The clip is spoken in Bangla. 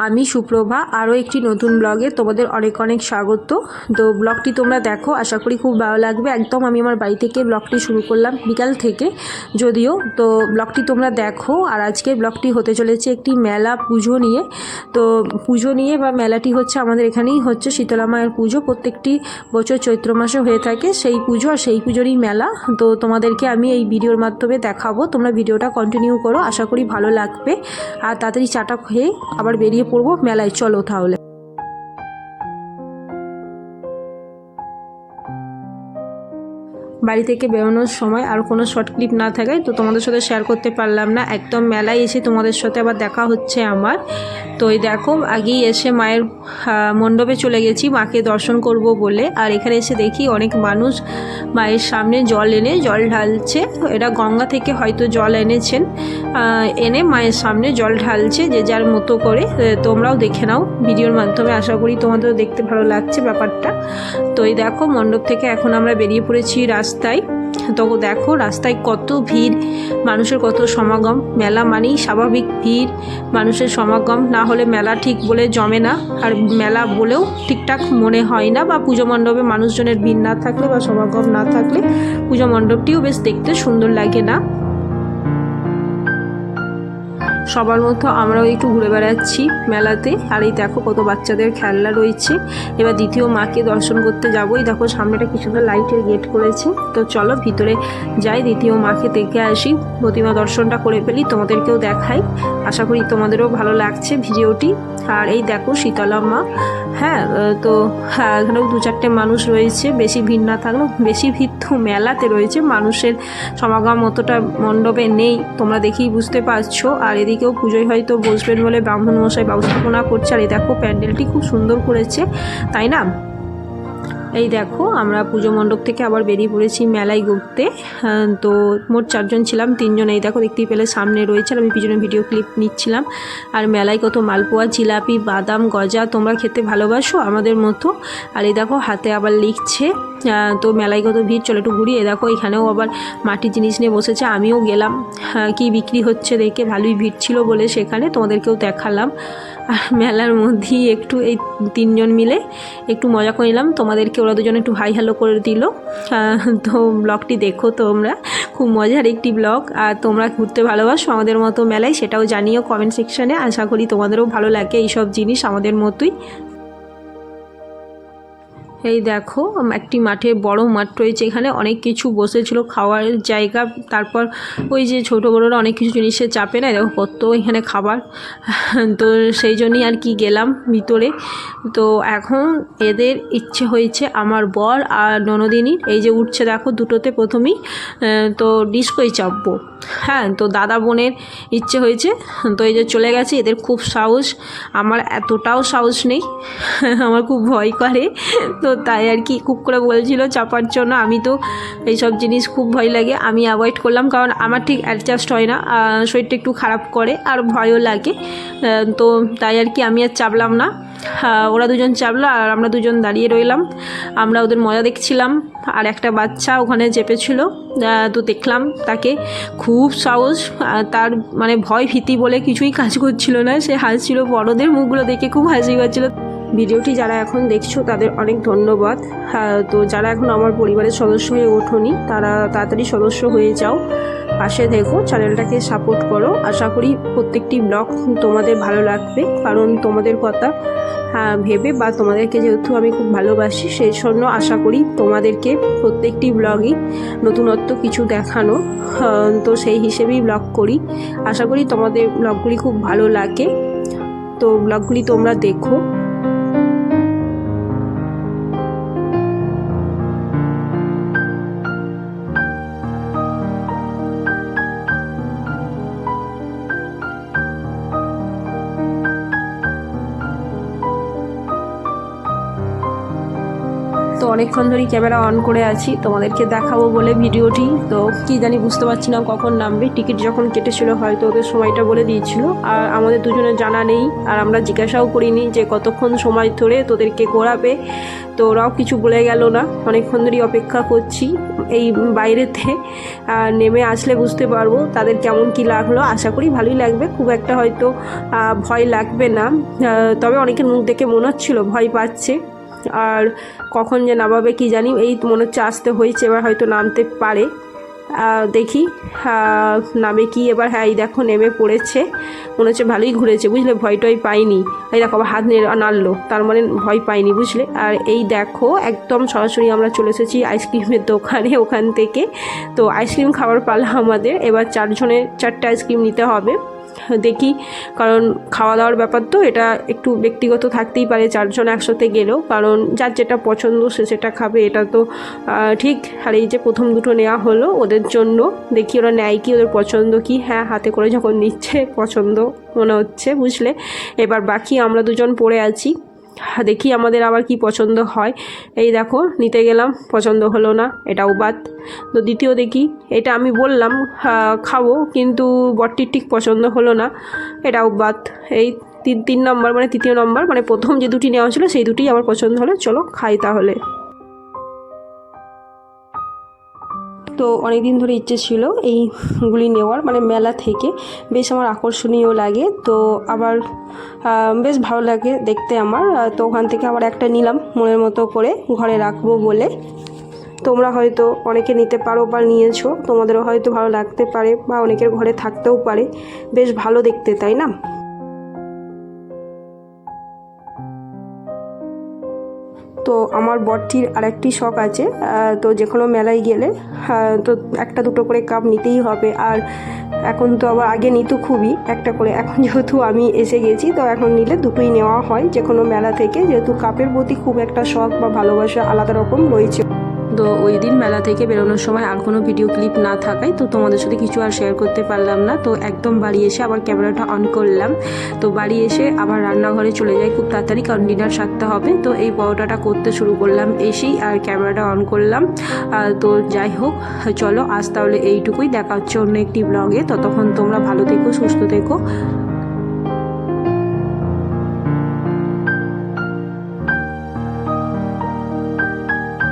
আমি সুপ্রভা আরও একটি নতুন ব্লগে তোমাদের অনেক অনেক স্বাগত। তো ব্লগটি তোমরা দেখো, আশা করি খুব ভালো লাগবে। একদম আমি আমার বাড়ি থেকে ব্লগটি শুরু করলাম বিকাল থেকে, যদিও তো ব্লগটি তোমরা দেখো। আর আজকের ব্লগটি হতে চলেছে একটি মেলা পুজো নিয়ে। তো পুজো নিয়ে বা মেলাটি হচ্ছে আমাদের এখানেই হচ্ছে শীতলা মায়ের পুজো, প্রত্যেকটি বছর চৈত্র মাসে হয়ে থাকে সেই পুজো, আর সেই পুজোরই মেলা। তো তোমাদেরকে আমি এই ভিডিওর মাধ্যমে দেখাবো, তোমরা ভিডিওটা কন্টিনিউ করো, আশা করি ভালো লাগবে। আর তাড়াতাড়ি চাটা খেয়ে আবার বেরিয়ে পড়বো মেলায়, চলো তাহলে। বাড়ি থেকে বেরোনোর সময় আর কোনো শর্ট ক্লিপ না থাকায় তো তোমাদের সাথে শেয়ার করতে পারলাম না। একদম মেলায় এসে তোমাদের সাথে আবার দেখা হচ্ছে আমার। তো এই দেখো, আগেই এসে মায়ের মণ্ডপে চলে গেছি মাকে দর্শন করব বলে। আর এখানে এসে দেখি অনেক মানুষ মায়ের সামনে জল এনে জল ঢালছে। এরা গঙ্গা থেকে হয়তো জল এনেছেন, এনে মায়ের সামনে জল ঢালছে যে যার মতো করে। তোমরাও দেখে নাও ভিডিওর মাধ্যমে, আশা করি তোমাদেরও দেখতে ভালো লাগছে ব্যাপারটা। তো এই দেখো, মণ্ডপ থেকে এখন আমরা বেরিয়ে পড়েছি রাস্তায়। তো দেখো রাস্তায় কত ভিড়, মানুষের কত সমাগম। মেলা মানেই স্বাভাবিক ভিড়, মানুষের সমাগম না হলে মেলা ঠিক বলে জমে না, আর মেলা বলেও ঠিকঠাক মনে হয় না। বা পুজো মণ্ডপে মানুষজনের ভিড় না থাকলে বা সমাগম না থাকলে পুজো মণ্ডপটিও বেশ দেখতে সুন্দর লাগে না। সবার মতো আমরাও একটু ঘুরে বেড়াচ্ছি মেলাতে। আর এই দেখো কত বাচ্চাদের খেলনা রয়েছে। এবার দ্বিতীয় মাকে দর্শন করতে যাবো। এই দেখো সামনেটা কি সুন্দর লাইটের গেট করেছে। তো চলো ভিতরে যাই, দ্বিতীয় মাকে দেখে আসি, প্রতিমা দর্শনটা করে ফেলি, তোমাদেরকেও দেখাই। আশা করি তোমাদেরও ভালো লাগছে ভিডিওটি। আর এই দেখো শীতলা মা, হ্যাঁ। তো হ্যাঁ, এখানেও দু চারটে মানুষ রয়েছে, বেশি ভিড় না থাকলেও বেশি ভিড় তো মেলাতে রয়েছে, মানুষের সমাগম অতটা মণ্ডপে নেই, তোমরা দেখেই বুঝতে পারছো। আর এদিকেও পুজোয় হয়তো বসবেন বলে ব্রাহ্মণ মশাই ব্যবস্থাপনা করছে। আর এই দেখো প্যান্ডেলটি খুব সুন্দর করেছে, তাই না? এই দেখো আমরা পুজো মণ্ডপ থেকে আবার বেরিয়ে পড়েছি মেলায় ঘুরতে। তো মোট 4 জন ছিলাম, 3 জন এই দেখো দেখতেই পেলে সামনে রয়েছে, আর আমি পিছনে ভিডিও ক্লিপ নিচ্ছিলাম। আর মেলায় কত মালপোয়া, জিলাপি, বাদাম, গজা, তোমরা খেতে ভালোবাসো আমাদের মতো। আর এই দেখো হাতে আবার লিখছে। তো মেলায় কত ভিড়, চলো একটু ঘুরি। এ দেখো এখানেও আবার মাটির জিনিস নিয়ে বসেছে, আমিও গেলাম। কি বিক্রি হচ্ছে দেখে, ভালোই ভিড় ছিল বলে সেখানে তোমাদেরকেও দেখালাম। আর মেলার মধ্যেই একটু এই 3 জন মিলে একটু মজা করে নিলাম, তোমাদেরকে ওরা দুজন একটু হাই হ্যালো করে দিল। তো ব্লগটি দেখো তোমরা, খুব মজার একটি ব্লগ। আর তোমরা ঘুরতে ভালোবাসো আমাদের মতো মেলায়, সেটাও জানিও কমেন্ট সেকশানে। আশা করি তোমাদেরও ভালো লাগে এইসব জিনিস আমাদের মতোই। এই দেখো একটি মাঠে, বড় মাঠ রয়েছে, এখানে অনেক কিছু বসেছিল খাওয়ার জায়গা। তারপর ওই যে ছোটো বড়োরা অনেক কিছু জিনিসের চাপে না, দেখো কত এখানে খাবার। তো সেই জন্যই আর কি গেলাম ভিতরে। তো এখন এদের ইচ্ছে হয়েছে, আমার বর আর ননদিনীর, এই যে উঠছে দেখো দুটোতে প্রথমেই, তো ডিস্কোয় চাপবো। হ্যাঁ, তো দাদা বোনের ইচ্ছে হয়েছে, তো এই যে চলে গেছে। এদের খুব সাহস, আমার এতটাও সাহস নেই, আমার খুব ভয় করে। তো তাই আর কি খুব করে বলছিল চাপার জন্য। আমি তো এইসব জিনিস খুব ভয় লাগে, আমি অ্যাভয়েড করলাম, কারণ আমার ঠিক অ্যাডজাস্ট হয় না, শরীরটা একটু খারাপ করে আর ভয়ও লাগে। তো তাই আর কি আমি আর চাপলাম না। ওরা দুজন চাপলো আর আমরা দুজন দাঁড়িয়ে রইলাম, আমরা ওদের মজা দেখছিলাম। আর একটা বাচ্চা ওখানে চেপেছিল, তো দেখলাম তাকে খুব সাহস, তার মানে ভয় ভীতি বলে কিছুই কাজ করছিল না, সে হাসছিল, বড়দের মুখগুলো দেখে খুব হাসি পাচ্ছিল। ভিডিওটি যারা এখন দেখছো তাদের অনেক ধন্যবাদ। তো যারা এখন আমার পরিবারের সদস্য হয়ে ওঠোনি, তারা তাড়াতাড়ি সদস্য হয়ে যাও, পাশে দেখো, চ্যানেলটাকে সাপোর্ট করো। আশা করি প্রত্যেকটি ব্লগ তোমাদের ভালো লাগবে, কারণ তোমাদের কথা ভেবে বা তোমাদেরকে যেহেতু আমি খুব ভালোবাসি, সেই জন্য আশা করি তোমাদেরকে প্রত্যেকটি ব্লগই নতুনত্ব কিছু দেখানো। তো সেই হিসেবেই ব্লগ করি। আশা করি তোমাদের ব্লগগুলি খুব ভালো লাগে, তো ব্লগগুলি তোমরা দেখো। তো অনেকক্ষণ ধরেই ক্যামেরা অন করে আছি তোমাদেরকে দেখাবো বলে ভিডিওটি, তো কি জানি বুঝতে পারছি না কখন নামবে। টিকিট যখন কেটেছিল হয়তো ওদের সময়টা বলে দিয়েছিল, আর আমাদের দুজনের জানা নেই, আর আমরা জিজ্ঞাসাও করিনি যে কতক্ষণ সময় ধরে তোদেরকে ঘোরাবে। তো ওরাও কিছু বলে গেল না, অনেকক্ষণ ধরেই অপেক্ষা করছি এই বাইরেতে। নেমে আসলে বুঝতে পারবো তাদের কেমন কি লাগলো। আশা করি ভালোই লাগবে, খুব একটা হয়তো ভয় লাগবে না, তবে অনেকের মুখ দেখে মনে হচ্ছিল ভয় পাচ্ছে। আর কখন যে নামাবে কি জানি, এই মনে হচ্ছে আসতে হয়েছে, এবার হয়তো নামতে পারে। দেখি নামে কি এবার। হ্যাঁ এই দেখো নেমে পড়েছে, মনে হচ্ছে ভালোই ঘুরেছে বুঝলে, ভয় টয় পাইনি। এই দেখো আবার হাত নাড়লো, তার মানে ভয় পাইনি বুঝলে। আর এই দেখো একদম সরাসরি আমরা চলে এসেছি আইসক্রিমের দোকানে, ওখান থেকে। তো আইসক্রিম খাবার পালা আমাদের, এবার 4 জনের 4টে আইসক্রিম নিতে হবে। দেখি, কারণ খাওয়া দাওয়ার ব্যাপার তো, এটা একটু ব্যক্তিগত থাকতেই পারে 4 জন একসাথে গেলেও, কারণ যার যেটা পছন্দ সে সেটা খাবে, এটা তো ঠিক। আর এই যে প্রথম দুটো নেওয়া হলো ওদের জন্য, দেখি ওরা নেয় কি, ওদের পছন্দ কি। হ্যাঁ হাতে করে যখন নিচ্ছে পছন্দ মনে হচ্ছে বুঝলে। এবার বাকি আমরা দুজন পড়ে আছি, দেখি আমাদের আবার কি পছন্দ হয়। এই দেখো নিতে গেলাম, পছন্দ হলো না, এটাও বাদ। তো দ্বিতীয় দেখি, এটা আমি বললাম খাবো, কিন্তু বটটির ঠিক পছন্দ হলো না, এটাও বাদ। এই 3 নম্বর মানে তৃতীয় নম্বর, মানে প্রথম যে দুটি নেওয়া ছিল সেই দুটি আমার পছন্দ হলো, চলো খাই তাহলে। তো অনেক দিন ধরে ইচ্ছে ছিল এইগুলি নেওয়ার, মানে মেলা থেকে বেশ আমার আকর্ষণীয় লাগে, তো আবার বেশ ভালো লাগে দেখতে আমার। তো ওখান থেকে আবার একটা নিলাম মনের মতো করে ঘরে রাখবো বলে। তোমরা হয়তো অনেকে নিতে পারো বা নিয়েছো, তোমাদেরও হয়তো ভালো লাগতে পারে বা অনেকের ঘরে থাকতেও পারে, বেশ ভালো দেখতে তাই না। তো আমার বরটির আরেকটি শখ আছে, তো যে কোনো মেলায় গেলে তো একটা দুটো করে কাপ নিতেই হবে। আর এখন তো আবার আগে নিত খুবই একটা করে, এখন যেহেতু আমি এসে গেছি তো এখন নিলে দুটোই নেওয়া হয় যে কোনো মেলা থেকে, যেহেতু কাপের প্রতি খুব একটা শখ বা ভালোবাসা আলাদা রকম রয়েছে। তো ওই দিন মেলা থেকে বেরোনোর সময় আর কোনো ভিডিও ক্লিপ না থাকায় তো তোমাদের সাথে কিছু আর শেয়ার করতে পারলাম না। তো একদম বাড়ি এসে আবার ক্যামেরাটা অন করলাম, তো বাড়ি এসে আবার রান্নাঘরে চলে যাই খুব তাড়াতাড়ি, কারণ ডিনার সারতে হবে। তো এই পরোটাটা করতে শুরু করলাম এসেই, আর ক্যামেরাটা অন করলাম। তো যাই হোক চলো আজ তাহলে এইটুকুই, দেখা হচ্ছে অন্য একটি ব্লগে। ততক্ষণ তোমরা ভালো থেকো, সুস্থ থেকো।